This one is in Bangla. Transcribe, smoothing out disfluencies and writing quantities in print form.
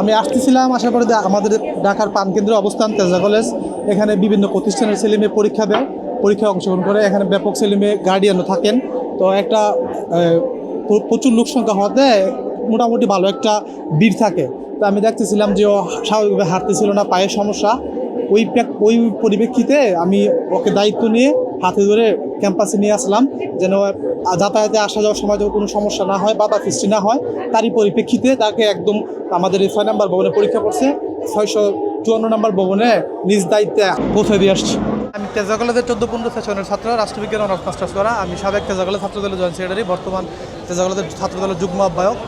আমি আসতেছিলাম, আসার পরে আমাদের ঢাকার প্রাণকেন্দ্রে অবস্থান তেজা কলেজ। এখানে বিভিন্ন প্রতিষ্ঠানের ছেলেমেয়ে পরীক্ষা দেয়, পরীক্ষায় অংশগ্রহণ করে। এখানে ব্যাপক ছেলেমেয়ে গার্ডিয়ানও থাকেন। তো একটা প্রচুর লোক সংখ্যা হওয়াতে মোটামুটি ভালো একটা ভিড় থাকে। তো আমি দেখতেছিলাম যে ও স্বাভাবিকভাবে হাঁটতেছিল না, পায়ের সমস্যা। ওই পরিপ্রেক্ষিতে আমি ওকে দায়িত্ব নিয়ে হাতে ধরে ক্যাম্পাসে নিয়ে আসলাম, যেন যাতায়াতে আসা যাওয়ার সময় যেন কোনো সমস্যা না হয়, বাধা সৃষ্টি না হয়। তারই পরিপ্রেক্ষিতে তাকে একদম আমাদের এই 6 নম্বর ভবনে পরীক্ষা করছে, 654 নম্বর ভবনে নিজ দায়িত্বে পৌঁছে দিয়ে আসছি। আমি তেজা কলেজের 14-15 সেশনের ছাত্র, রাষ্ট্রবিজ্ঞান অনার্স মাস্টার্স করা। আমি সাবেক তেজা কলেজ ছাত্রদলের জয়েন্ট সেক্রেটারি, বর্তমান তেজা কলেজের ছাত্রদলের যুগ্ম আহ্বায়ক।